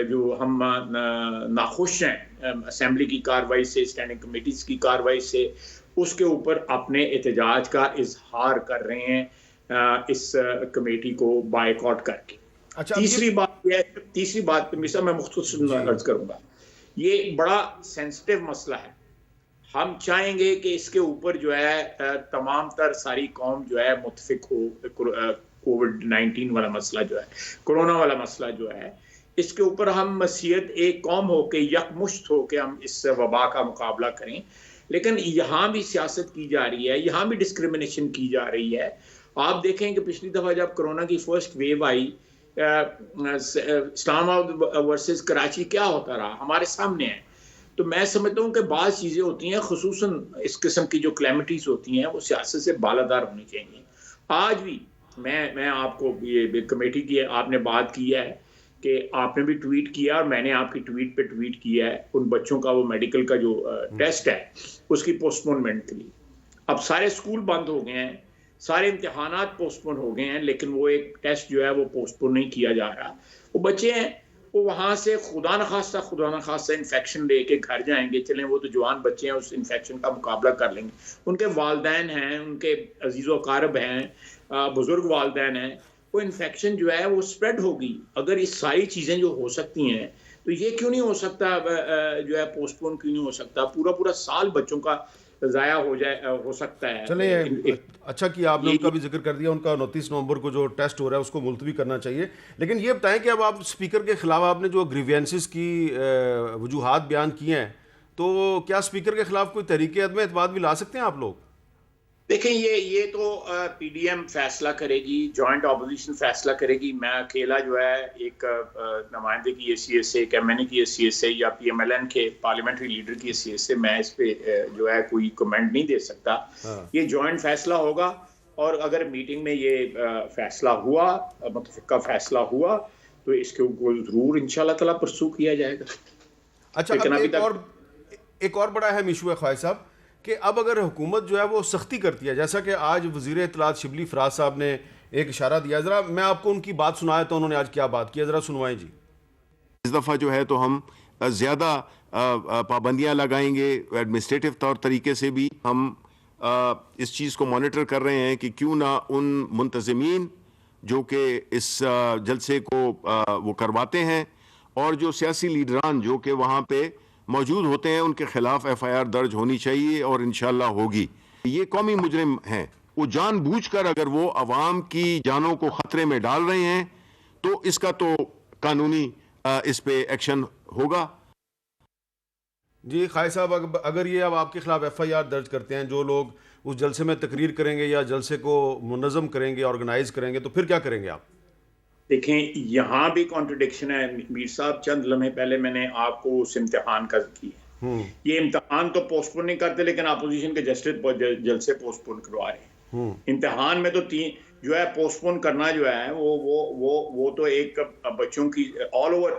جو ہم ناخوش ہیں اسمبلی کی کارروائی سے، اسٹینڈنگ کمیٹیز کی کارروائی سے، اس کے اوپر اپنے احتجاج کا اظہار کر رہے ہیں اس کمیٹی کو بائیکاٹ کر کے. تیسری بات میں مختصر عرض کروں گا، یہ بڑا سینسٹیو مسئلہ ہے. ہم چاہیں گے کہ اس کے اوپر جو ہے تمام تر ساری قوم جو ہے متفق ہو. کووڈ-19 والا مسئلہ جو ہے، کرونا والا مسئلہ جو ہے، اس کے اوپر ہم مسیحت ایک قوم ہو کے یکمشت ہو کے ہم اس وبا کا مقابلہ کریں. لیکن یہاں بھی سیاست کی جا رہی ہے، یہاں بھی ڈسکریمنیشن کی جا رہی ہے. آپ دیکھیں کہ پچھلی دفعہ جب کرونا کی فرسٹ ویو آئی، اسلام آباد ورسز کراچی کیا ہوتا رہا ہمارے سامنے ہے. تو میں سمجھتا ہوں کہ بعض چیزیں ہوتی ہیں، خصوصاً اس قسم کی جو کلیمٹیز ہوتی ہیں وہ سیاست سے بالادار ہونی چاہیے. آج بھی میں آپ کو یہ کمیٹی کی آپ نے بات کی ہے کہ آپ نے بھی ٹویٹ کیا اور میں نے آپ کی ٹویٹ پہ ٹویٹ کیا ہے ان بچوں کا وہ میڈیکل کا جو ٹیسٹ ہے اس کی پوسٹ پونمنٹ کے لیے. اب سارے اسکول بند ہو گئے ہیں، سارے امتحانات پوسٹ پون ہو گئے ہیں، لیکن وہ ایک ٹیسٹ جو ہے وہ پوسٹ پون نہیں کیا جا رہا. وہ بچے ہیں وہ وہاں سے خدا نخواستہ انفیکشن لے کے گھر جائیں گے. چلیں وہ تو جوان بچے ہیں، اس انفیکشن کا مقابلہ کر لیں گے. ان کے والدین ہیں، ان کے عزیز و اقارب ہیں، بزرگ والدین ہیں، وہ انفیکشن جو ہے وہ اسپریڈ ہوگی. اگر یہ ساری چیزیں جو ہو سکتی ہیں تو یہ کیوں نہیں ہو سکتا جو ہے پوسٹ پون کیوں نہیں ہو سکتا؟ پورا سال بچوں کا ضائع ہو سکتا ہے. چلیں اچھا کیا آپ نے ان کا بھی ذکر کر دیا، ان کا 29 نومبر کو جو ٹیسٹ ہو رہا ہے اس کو ملتوی کرنا چاہیے. لیکن یہ بتائیں کہ اب آپ اسپیکر کے خلاف آپ نے جو گریوینسز کی وجوہات بیان کیے ہیں، تو کیا اسپیکر کے خلاف کوئی تحریک عدم اعتماد بھی لا سکتے ہیں آپ لوگ؟ دیکھیں یہ تو پی ڈی ایم فیصلہ کرے گی، جوائنٹ اپوزیشن فیصلہ کرے گی. میں اکیلا جو ہے ایک نمائندے کی حیثیت سے، ایک ایم این اے کی حیثیت سے یا پی ایم ایل این کے پارلیمنٹری لیڈر کی حیثیت سے میں اس پہ جو ہے کوئی کمنٹ نہیں دے سکتا. یہ جوائنٹ فیصلہ ہوگا، اور اگر میٹنگ میں یہ فیصلہ ہوا، متفقہ فیصلہ ہوا، تو اس کے اوپر ضرور انشاءاللہ تعالیٰ پرسو کیا جائے گا. اچھا ایک اور بڑا اہم ایشو ہے خواجہ صاحب کہ اب اگر حکومت جو ہے وہ سختی کرتی ہے، جیسا کہ آج وزیر اطلاعات شبلی فراز صاحب نے ایک اشارہ دیا، ذرا میں آپ کو ان کی بات سنایا تو انہوں نے آج کیا بات کی، ذرا سنوائیں جی. اس دفعہ جو ہے تو ہم زیادہ پابندیاں لگائیں گے، ایڈمنسٹریٹو طور طریقے سے بھی ہم اس چیز کو مانیٹر کر رہے ہیں کہ کیوں نہ ان منتظمین جو کہ اس جلسے کو وہ کرواتے ہیں اور جو سیاسی لیڈران جو کہ وہاں پہ موجود ہوتے ہیں ان کے خلاف ایف آئی آر درج ہونی چاہیے، اور انشاءاللہ ہوگی. یہ قومی مجرم ہیں، وہ جان بوجھ کر اگر وہ عوام کی جانوں کو خطرے میں ڈال رہے ہیں تو اس کا تو قانونی اس پہ ایکشن ہوگا. جی خواجہ صاحب، اگر یہ اب آپ کے خلاف ایف آئی آر درج کرتے ہیں جو لوگ اس جلسے میں تقریر کریں گے یا جلسے کو منظم کریں گے، آرگنائز کریں گے، تو پھر کیا کریں گے آپ؟ دیکھیں یہاں بھی کانٹرڈکشن ہے میر صاحب. چند لمحے پہلے میں نے آپ کو اس امتحان کا ذکر کیا. یہ امتحان تو پوسٹ پون نہیں کرتے، لیکن اپوزیشن کے جلسے پوسٹ پون کروا رہے ہیں. امتحان میں تو جو ہے پوسٹ پون کرنا جو ہے وہ تو ایک بچوں کی آل اوور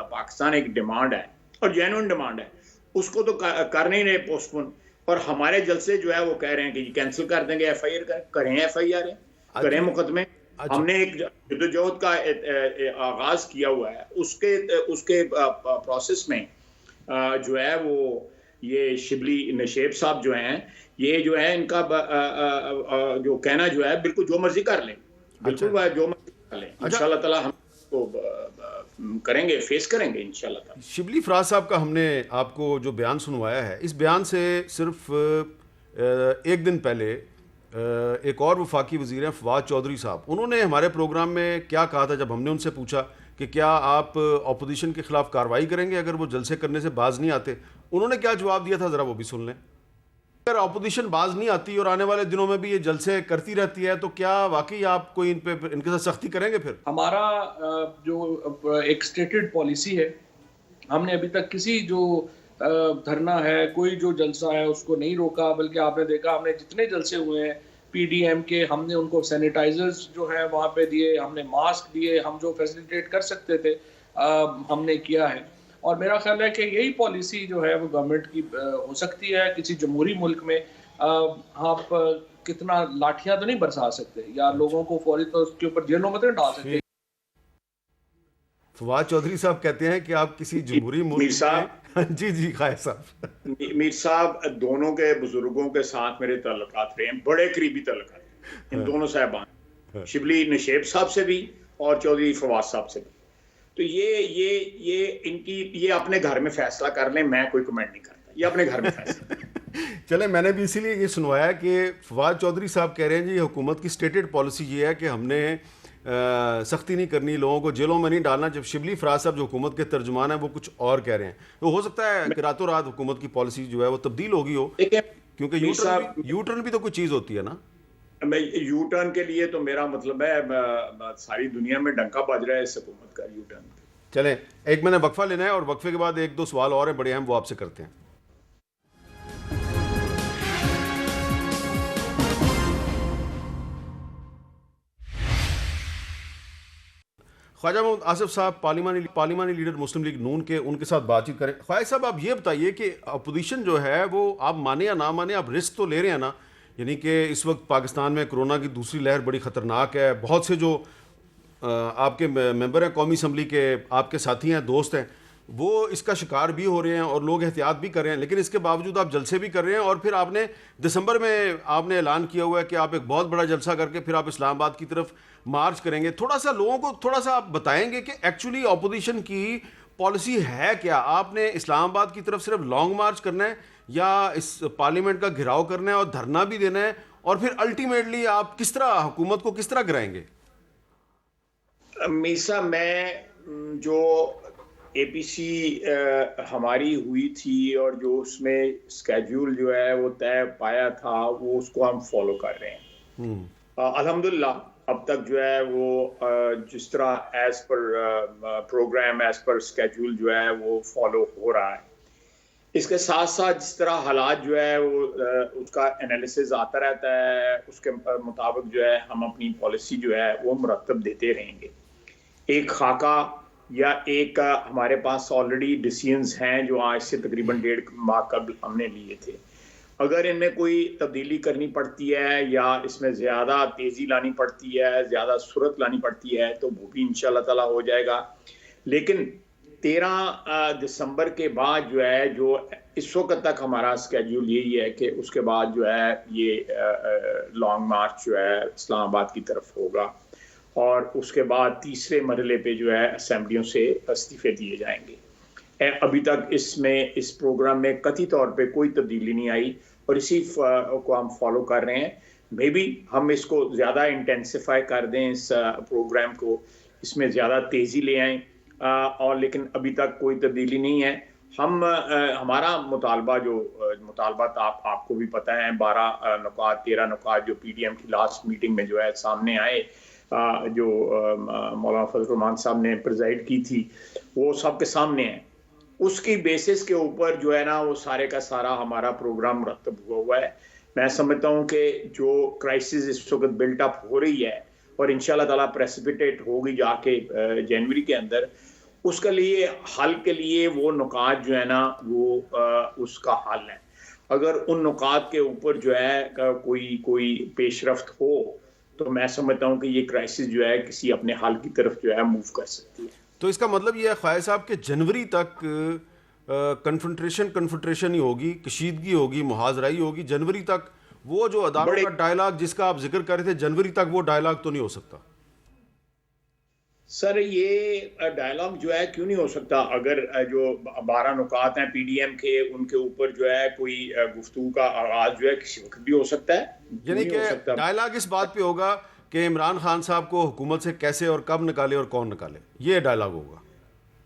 پاکستان ایک ڈیمانڈ ہے اور جینوئن ڈیمانڈ ہے. اس کو تو کر نہیں رہے پوسٹ پون، اور ہمارے جلسے جو ہے وہ کہہ رہے ہیں کہ کینسل کر دیں گے. ایف آئی آر کریں، ایف آئی آر کریں مقدمے. ہم نے ایک جدوجہد کا آغاز کیا ہوا ہے، اس کے پروسیس میں جو ہے وہ یہ شبلی نشیب صاحب جو ہیں، یہ جو ہے ان کا جو کہنا جو ہے بالکل جو مرضی کر لیں، بالکل جو مرضی کر لیں. انشاءاللہ تعالی کو کریں گے, فیس کریں گے انشاءاللہ تعالی. شبلی فراز صاحب کا ہم نے آپ کو جو بیان سنوایا ہے, اس بیان سے صرف ایک دن پہلے ایک اور وفاقی وزیر ہیں فواد چودھری صاحب, انہوں نے ہمارے پروگرام میں کیا کہا تھا جب ہم نے ان سے پوچھا کہ کیا آپ اپوزیشن کے خلاف کارروائی کریں گے اگر وہ جلسے کرنے سے باز نہیں آتے؟ انہوں نے کیا جواب دیا تھا, ذرا وہ بھی سن لیں. اگر اپوزیشن باز نہیں آتی اور آنے والے دنوں میں بھی یہ جلسے کرتی رہتی ہے تو کیا واقعی آپ کوئی ان کے ساتھ سختی کریں گے پھر؟ ہمارا جو ایک اسٹیٹڈ پالیسی ہے, ہم نے ابھی تک کسی جو دھرنا ہے, کوئی جو جلسہ ہے اس کو نہیں روکا, بلکہ آپ نے دیکھا ہم نے جتنے جلسے ہوئے ہیں پی ڈی ایم کے, ہم نے ان کو سینیٹائزرز جو ہیں وہاں پہ دیے, ہم نے ماسک دیے, ہم جو فیسیلیٹیٹ کر سکتے تھے ہم نے کیا ہے. اور میرا خیال ہے کہ یہی پالیسی جو ہے وہ گورنمنٹ کی ہو سکتی ہے. کسی جمہوری ملک میں آپ کتنا لاٹھیاں تو نہیں برسا سکتے یا لوگوں کو فوری طور اس کے اوپر جیلوں میں تو نہیں ڈال سکتے. فواد چودھری صاحب کہتے ہیں کہ آپ کسی جمہوری ملک میں جی خواہ صاحب. میر صاحب, دونوں کے بزرگوں کے ساتھ میرے تعلقات رہے ہیں, بڑے قریبی تعلقات ہیں ان دونوں صاحبان, شبلی نشیب صاحب سے بھی اور چودھری فواد صاحب سے بھی. تو یہ ان کی یہ اپنے گھر میں فیصلہ کر لیں, میں کوئی کمنٹ نہیں کرتا, یہ اپنے گھر میں فیصلہ. چلیں, میں نے بھی اسی لیے یہ سنوایا کہ فواد چودھری صاحب کہہ رہے ہیں جی حکومت کی سٹیٹڈ پالیسی یہ ہے کہ ہم نے سختی نہیں کرنی, لوگوں کو جیلوں میں نہیں ڈالنا, جب شبلی فراز صاحب جو حکومت کے ترجمان ہیں وہ کچھ اور کہہ رہے ہیں. تو ہو سکتا ہے کہ راتوں رات حکومت کی پالیسی جو ہے وہ تبدیل ہوگی ہو, کیونکہ یو ٹرن بھی تو کوئی چیز ہوتی ہے نا. میں یو ٹرن کے لیے تو میرا مطلب ہے ساری دنیا میں ڈنکا بج رہا ہے اس حکومت کا یو ٹرن. چلیں, ایک میں نے وقفہ لینا ہے اور وقفے کے بعد ایک دو سوال اور ہیں بڑے اہم, وہ آپ سے کرتے ہیں. خواجہ محمد آصف صاحب پارلیمانی لیڈر مسلم لیگ نون کے, ان کے ساتھ بات چیت کریں. خواجہ صاحب آپ یہ بتائیے کہ اپوزیشن جو ہے وہ آپ مانے یا نہ مانے, آپ رسک تو لے رہے ہیں نا, یعنی کہ اس وقت پاکستان میں کرونا کی دوسری لہر بڑی خطرناک ہے. بہت سے جو آپ کے ممبر ہیں قومی اسمبلی کے, آپ کے ساتھی ہیں, دوست ہیں, وہ اس کا شکار بھی ہو رہے ہیں اور لوگ احتیاط بھی کر رہے ہیں, لیکن اس کے باوجود آپ جلسے بھی کر رہے ہیں. اور پھر آپ نے دسمبر میں آپ نے اعلان کیا ہوا ہے کہ آپ ایک بہت بڑا جلسہ کر کے پھر آپ اسلام آباد کی طرف مارچ کریں گے. تھوڑا سا لوگوں کو تھوڑا سا آپ بتائیں گے کہ ایکچولی اپوزیشن کی پالیسی ہے کیا؟ آپ نے اسلام آباد کی طرف صرف لانگ مارچ کرنا ہے یا اس پارلیمنٹ کا گھراؤ کرنا ہے اور دھرنا بھی دینا ہے, اور پھر الٹیمیٹلی آپ کس طرح حکومت کو کس طرح گرائیں گے؟ میسا, میں جو اے پی سی ہماری ہوئی تھی اور جو اس میں اسکیڈول جو ہے وہ طے پایا تھا, وہ اس کو ہم فالو کر رہے ہیں الحمدللہ. اب تک جو ہے وہ جس طرح as per programme, as per schedule جو ہے وہ فالو ہو رہا ہے. اس کے ساتھ ساتھ جس طرح حالات جو ہے وہ اس کا انالیسز آتا رہتا ہے, اس کے مطابق جو ہے ہم اپنی پالیسی جو ہے وہ مرتب دیتے رہیں گے. ایک خاکہ یا ایک ہمارے پاس آلریڈی ڈیسیژنز ہیں جو آج سے تقریباً 1.5 ماہ قبل ہم نے لیے تھے. اگر ان میں کوئی تبدیلی کرنی پڑتی ہے یا اس میں زیادہ تیزی لانی پڑتی ہے, زیادہ صورت لانی پڑتی ہے, تو وہ بھی انشاءاللہ تعالی ہو جائے گا. لیکن 13 دسمبر کے بعد جو ہے, جو اس وقت تک ہمارا اسکیڈول یہی ہے کہ اس کے بعد جو ہے یہ لانگ مارچ جو ہے اسلام آباد کی طرف ہوگا, اور اس کے بعد تیسرے مرحلے پہ جو ہے اسمبلیوں سے استعفے دیے جائیں گے. ابھی تک اس پروگرام میں قطعی طور پہ کوئی تبدیلی نہیں آئی اور اسی کو ہم فالو کر رہے ہیں. مے بی ہم اس کو زیادہ انٹینسیفائی کر دیں, اس پروگرام کو اس میں زیادہ تیزی لے آئیں, اور لیکن ابھی تک کوئی تبدیلی نہیں ہے. ہمارا مطالبات آپ کو بھی پتہ ہیں, 12 نکات 13 نکات جو پی ڈی ایم کی لاسٹ میٹنگ میں جو ہے سامنے آئے, جو مولانا فضل الرحمان صاحب نے پریزائڈ کی تھی, وہ سب کے سامنے ہیں. اس کی بیسس کے اوپر جو ہے نا وہ سارے کا سارا ہمارا پروگرام مرتب ہوا ہے. میں سمجھتا ہوں کہ جو کرائسس اس وقت بلٹ اپ ہو رہی ہے اور انشاءاللہ تعالیٰ پریسپیٹیٹ ہوگی جا کے جنوری کے اندر, اس کے لیے حل کے لیے وہ نکات جو ہے نا وہ اس کا حل ہے. اگر ان نکات کے اوپر جو ہے کوئی پیش رفت ہو تو میں سمجھتا ہوں کہ یہ کرائسس جو ہے کسی اپنے حل کی طرف جو ہے موو کر سکتی ہے. تو اس کا مطلب یہ ہے خواجہ صاحب کہ جنوری تک کنفنٹریشن ہی ہوگی, کشیدگی ہوگی, محاذرائی ہوگی. جنوری تک وہ جو عدالت کا ڈائلاگ جس کا آپ ذکر کر رہے تھے, جنوری تک وہ ڈائلاگ تو نہیں ہو سکتا. سر یہ ڈائلاگ جو ہے کیوں نہیں ہو سکتا؟ اگر جو 12 نکات ہیں پی ڈی ایم کے، ان کے اوپر جو ہے کوئی گفتگو کا آغاز جو ہے کسی وقت بھی ہو سکتا ہے. کیوں یعنی نہیں کہ ہو سکتا؟ ڈائلاگ اس بات پہ ہوگا کہ عمران خان صاحب کو حکومت سے کیسے اور کب نکالے اور کون نکالے، یہ ڈائلاگ ہوگا.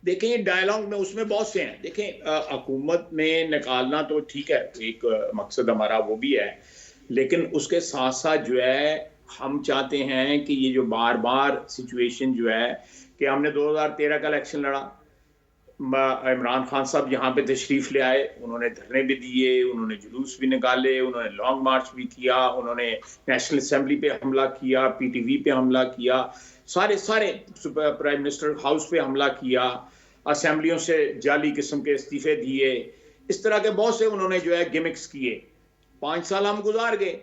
دیکھیں یہ ڈائلاگ میں اس میں بہت سے ہیں. دیکھیں حکومت میں نکالنا تو ٹھیک ہے، ایک مقصد ہمارا وہ بھی ہے، لیکن اس کے ساتھ ساتھ جو ہے ہم چاہتے ہیں کہ یہ جو بار بار سچویشن جو ہے کہ ہم نے 2013 کا الیکشن لڑا، عمران خان صاحب یہاں پہ تشریف لے آئے، انہوں نے دھرنے بھی دیے، انہوں نے جلوس بھی نکالے، انہوں نے لانگ مارچ بھی کیا، انہوں نے نیشنل اسمبلی پہ حملہ کیا، پی ٹی وی پہ حملہ کیا، سارے پرائم منسٹر ہاؤس پہ حملہ کیا، اسمبلیوں سے جعلی قسم کے استعفے دیے، اس طرح کے بہت سے انہوں نے جو ہے گمکس کیے. 5 سال ہم گزار گئے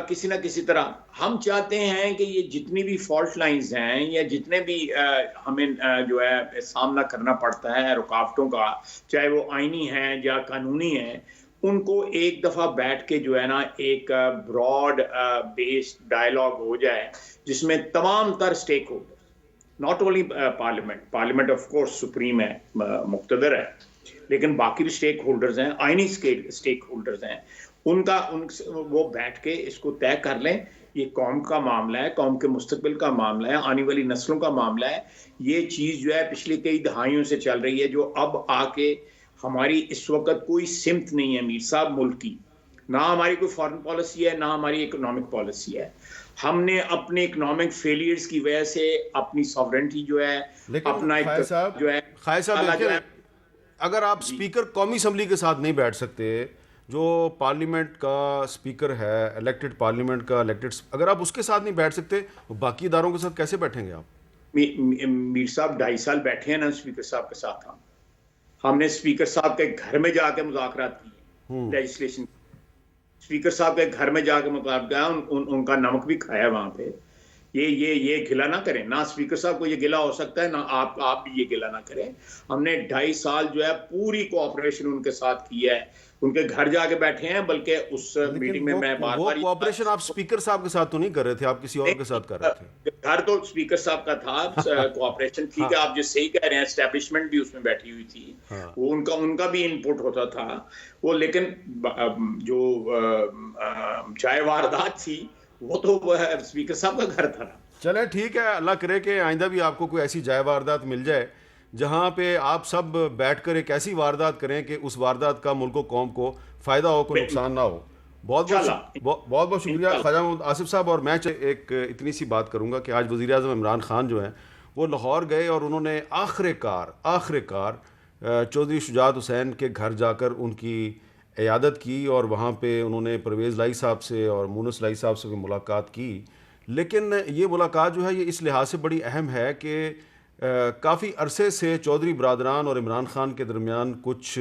کسی نہ کسی طرح. ہم چاہتے ہیں کہ یہ جتنی بھی فالٹ لائنز ہیں یا جتنے بھی ہمیں جو ہے سامنا کرنا پڑتا ہے رکاوٹوں کا، چاہے وہ آئینی ہیں یا قانونی ہیں، ان کو ایک دفعہ بیٹھ کے جو ہے نا ایک براڈ بیسڈ ڈائلاگ ہو جائے جس میں تمام تر stakeholder, not only parliament of course supreme ہے، مقتدر ہے، لیکن باقی بھی سٹیک ہولڈرز ہیں، آئینی سٹیک ہولڈرز ہیں، وہ بیٹھ کے اس کو طے کر لیں. یہ قوم کا معاملہ ہے، قوم کے مستقبل کا معاملہ ہے، آنے والی نسلوں کا معاملہ ہے. یہ چیز جو ہے پچھلی کئی دہائیوں سے چل رہی ہے، جو اب آ کے ہماری اس وقت کوئی سمت نہیں ہے میر صاحب ملک کی، نہ ہماری کوئی فارن پالیسی ہے، نہ ہماری اکنامک پالیسی ہے. ہم نے اپنے اکنامک فیلیئرز کی وجہ سے اپنی ساورنٹی جو ہے، اپنا جو ہے اگر آپ سپیکر قومی اسمبلی کے ساتھ نہیں بیٹھ سکتے، جو پارلیمنٹ کا سپیکر ہے، الیکٹڈ پارلیمنٹ کا الیکٹڈ، اگر آپ اس کے ساتھ نہیں بیٹھ سکتے، باقی اداروں کے ساتھ کیسے بیٹھیں گے آپ؟ میر صاحب 2.5 سال بیٹھے ہیں نا سپیکر صاحب کے ساتھ. ہم نے سپیکر صاحب کے گھر میں جا کے مذاکرات کیے، لیجسلیشن، سپیکر صاحب کے گھر میں جا کے مذاکرات کیا، ان کا نمک بھی کھایا وہاں پہ. یہ گلا نہ کریں، نہ سپیکر صاحب کو یہ گلا ہو سکتا ہے، نہ آپ بھی یہ گلا نہ کریں. ہم نے 2.5 سال جو ہے پوری کوآپریشن ان کے ساتھ کی ہے، ان کے گھر جا کے بیٹھے ہیں، بلکہ اس میٹنگ میں بار وہ کوآپریشن آپ سپیکر صاحب کے ساتھ تو نہیں کر رہے تھے، آپ کسی اور کے ساتھ کر رہے تھے. گھر تو سپیکر صاحب کا تھا، کوآپریشن ٹھیک ہے، آپ جو صحیح کہہ رہے ہیں، اسٹیبلشمنٹ بھی اس میں بیٹھی ہوئی تھی، وہ ان کا بھی انپٹ ہوتا تھا وہ، لیکن جو چائے واردات تھی وہ تو سپیکر صاحب کا گھر تھا. چلے ٹھیک ہے، اللہ کرے کہ آئندہ بھی آپ کو کوئی ایسی جائے واردات مل جائے جہاں پہ آپ سب بیٹھ کر ایک ایسی واردات کریں کہ اس واردات کا ملک و قوم کو فائدہ ہو، کوئی نقصان نہ ہو. بہت شکریہ خواجہ محمد آصف صاحب. اور میں ایک اتنی سی بات کروں گا کہ آج وزیر اعظم عمران خان جو ہیں وہ لاہور گئے اور انہوں نے آخر کار چودھری شجاعت حسین کے گھر جا کر ان کی عیادت کی، اور وہاں پہ انہوں نے پرویز لائی صاحب سے اور مونس لائی صاحب سے بھی ملاقات کی. لیکن یہ ملاقات جو ہے یہ اس لحاظ سے بڑی اہم ہے کہ کافی عرصے سے چودھری برادران اور عمران خان کے درمیان کچھ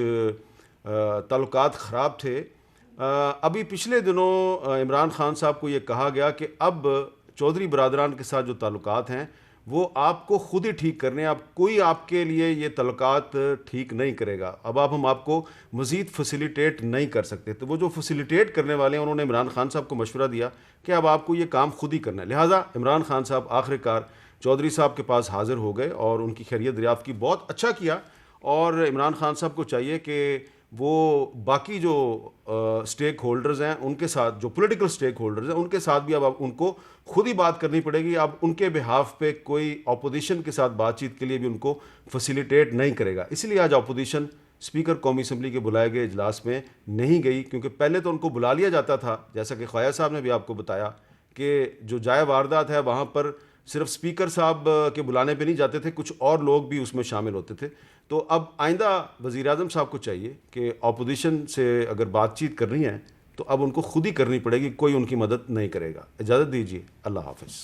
تعلقات خراب تھے. ابھی پچھلے دنوں عمران خان صاحب کو یہ کہا گیا کہ اب چودھری برادران کے ساتھ جو تعلقات ہیں وہ آپ کو خود ہی ٹھیک کرنے ہیں، اب کوئی آپ کے لیے یہ تعلقات ٹھیک نہیں کرے گا، اب ہم آپ کو مزید فیسیلیٹیٹ نہیں کر سکتے. تو وہ جو فیسیلیٹیٹ کرنے والے ہیں انہوں نے عمران خان صاحب کو مشورہ دیا کہ اب آپ کو یہ کام خود ہی کرنا ہے. لہٰذا عمران خان صاحب آخر کار چودھری صاحب کے پاس حاضر ہو گئے اور ان کی خیریت دریافت کی. بہت اچھا کیا. اور عمران خان صاحب کو چاہیے کہ وہ باقی جو سٹیک ہولڈرز ہیں ان کے ساتھ، جو پولیٹیکل سٹیک ہولڈرز ہیں ان کے ساتھ بھی اب ان کو خود ہی بات کرنی پڑے گی. اب ان کے بہاف پہ کوئی اپوزیشن کے ساتھ بات چیت کے لیے بھی ان کو فیسیلیٹیٹ نہیں کرے گا. اس لیے آج اپوزیشن اسپیکر قومی اسمبلی کے بلائے گئے اجلاس میں نہیں گئی، کیونکہ پہلے تو ان کو بلا لیا جاتا تھا، جیسا کہ خواجہ صاحب نے بھی آپ کو بتایا کہ جو جائے واردات ہے وہاں پر صرف اسپیکر صاحب کے بلانے پہ نہیں جاتے تھے، کچھ اور لوگ بھی اس میں شامل ہوتے تھے. تو اب آئندہ وزیر اعظم صاحب کو چاہیے کہ اپوزیشن سے اگر بات چیت کرنی ہے تو اب ان کو خود ہی کرنی پڑے گی، کوئی ان کی مدد نہیں کرے گا. اجازت دیجیے، اللہ حافظ.